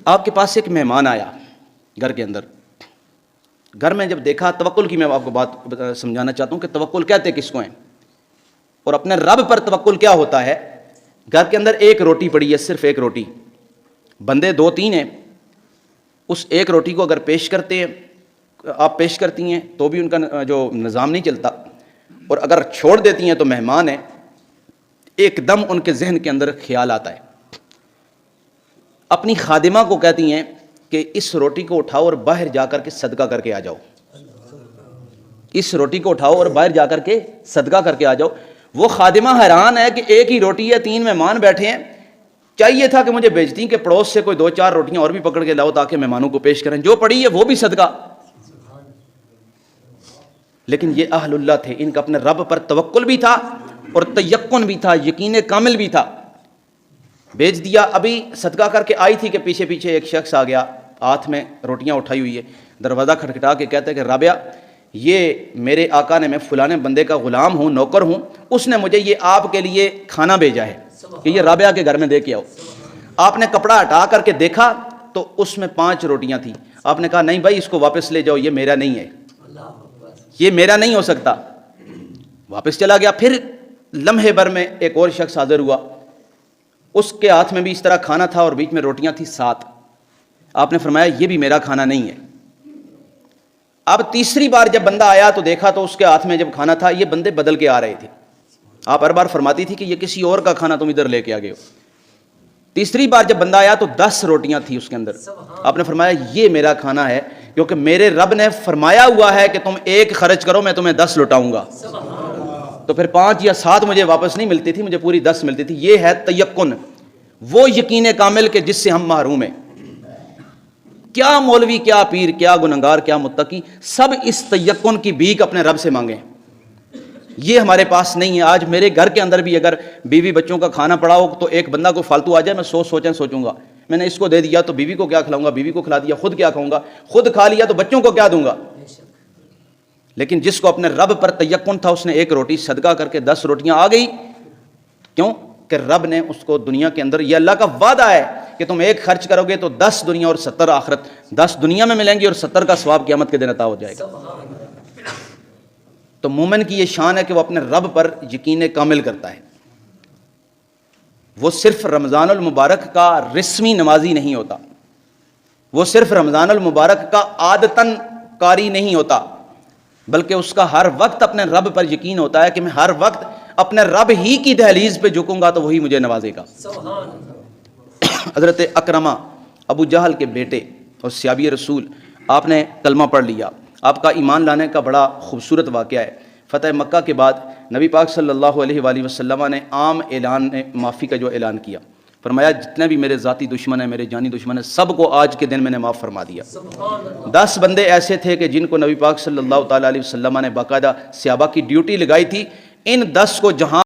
آپ کے پاس ایک مہمان آیا گھر کے اندر. گھر میں جب دیکھا, توکل کی میں آپ کو بات سمجھانا چاہتا ہوں کہ توکل کہتے کس کو ہیں اور اپنے رب پر توکل کیا ہوتا ہے. گھر کے اندر ایک روٹی پڑی ہے, صرف ایک روٹی, بندے 2-3 ہیں. اس ایک روٹی کو اگر پیش کرتے ہیں, آپ پیش کرتی ہیں تو بھی ان کا جو نظام نہیں چلتا, اور اگر چھوڑ دیتی ہیں تو مہمان ہیں, ایک دم ان کے ذہن کے اندر خیال آتا ہے. اپنی خادمہ کو کہتی ہیں کہ اس روٹی کو اٹھاؤ اور باہر جا کر کے صدقہ کر کے آ جاؤ. اس روٹی کو اٹھاؤ اور باہر جا کر کے صدقہ کر کے آ جاؤ. وہ خادمہ حیران ہے کہ ایک ہی روٹی ہے, 3 مہمان بیٹھے ہیں, چاہیے تھا کہ مجھے بھیجتی کہ پڑوس سے کوئی 2-4 روٹیاں اور بھی پکڑ کے لاؤ تاکہ مہمانوں کو پیش کریں, جو پڑی ہے وہ بھی صدقہ. لیکن یہ اہل اللہ تھے, ان کا اپنے رب پر توکل بھی تھا اور تیقن بھی تھا, یقین کامل بھی تھا. بیچ دیا. ابھی صدقہ کر کے آئی تھی کہ پیچھے پیچھے ایک شخص آ گیا, ہاتھ میں روٹیاں اٹھائی ہوئی ہے, دروازہ کھٹکھٹا کے کہتا ہے کہ رابعہ, یہ میرے آقا نے, میں فلانے بندے کا غلام ہوں, نوکر ہوں, اس نے مجھے یہ آپ کے لیے کھانا بھیجا ہے کہ یہ رابعہ کے گھر میں دے کے آؤ. آپ نے کپڑا ہٹا کر کے دیکھا تو اس میں 5 روٹیاں تھیں. آپ نے کہا نہیں بھائی, اس کو واپس لے جاؤ, یہ میرا نہیں ہے, یہ میرا نہیں ہو سکتا. واپس چلا گیا. پھر لمحے بھر میں ایک اور شخص حاضر ہوا, اس کے ہاتھ میں بھی اس طرح کھانا تھا اور بیچ میں روٹیاں تھیں 7. آپ نے فرمایا یہ بھی میرا کھانا نہیں ہے. اب تیسری بار جب بندہ آیا تو دیکھا تو اس کے ہاتھ میں جب کھانا تھا, یہ بندے بدل کے آ رہے تھے. آپ ہر بار فرماتی تھی کہ یہ کسی اور کا کھانا تم ادھر لے کے آ گئے ہو. تیسری بار جب بندہ آیا تو 10 روٹیاں تھیں اس کے اندر. آپ نے فرمایا یہ میرا کھانا ہے, کیونکہ میرے رب نے فرمایا ہوا ہے کہ تم 1 خرچ کرو, میں تمہیں 10 لوٹاؤں گا. تو پھر 5 یا 7 مجھے واپس نہیں ملتی تھی, مجھے پوری 10 ملتی تھی. یہ ہے تیقن, وہ یقین کامل کہ جس سے ہم محروم ہیں. کیا مولوی, کیا پیر, کیا گنہگار, کیا متقی, سب اس تیقن کی بھیک اپنے رب سے مانگیں. یہ ہمارے پاس نہیں ہے. آج میرے گھر کے اندر بھی اگر بیوی بچوں کا کھانا پڑا ہو تو ایک بندہ کو فالتو آ جائے, میں سوچوں گا میں نے اس کو دے دیا تو بیوی کو کیا کھلاؤں گا, بیوی کو کھلا دیا خود کیا کھاؤں گا, خود کھا لیا تو بچوں کو کیا دوں گا. لیکن جس کو اپنے رب پر تیقن تھا, اس نے 1 روٹی صدقہ کر کے 10 روٹیاں آ گئی. کیوں کہ رب نے اس کو دنیا کے اندر, یہ اللہ کا وعدہ ہے کہ تم 1 خرچ کرو گے تو 10 دنیا اور 70 آخرت, 10 دنیا میں ملیں گی اور 70 کا ثواب قیامت کے دن عطا ہو جائے گا. تو مومن کی یہ شان ہے کہ وہ اپنے رب پر یقین کامل کرتا ہے. وہ صرف رمضان المبارک کا رسمی نمازی نہیں ہوتا, وہ صرف رمضان المبارک کا عادتاً قاری نہیں ہوتا, بلکہ اس کا ہر وقت اپنے رب پر یقین ہوتا ہے کہ میں ہر وقت اپنے رب ہی کی دہلیز پہ جھکوں گا تو وہی مجھے نوازے گا. حضرت اکرمہ ابو جہل کے بیٹے اور صحابی رسول, آپ نے کلمہ پڑھ لیا. آپ کا ایمان لانے کا بڑا خوبصورت واقعہ ہے. فتح مکہ کے بعد نبی پاک صلی اللہ علیہ وآلہ وسلم نے عام اعلان معافی کا جو اعلان کیا, فرمایا جتنے بھی میرے ذاتی دشمن ہیں, میرے جانی دشمن ہیں, سب کو آج کے دن میں نے معاف فرما دیا. 10 بندے ایسے تھے کہ جن کو نبی پاک صلی اللہ تعالیٰ علیہ وسلم نے باقاعدہ صحابہ کی ڈیوٹی لگائی تھی. ان 10 کو جہاں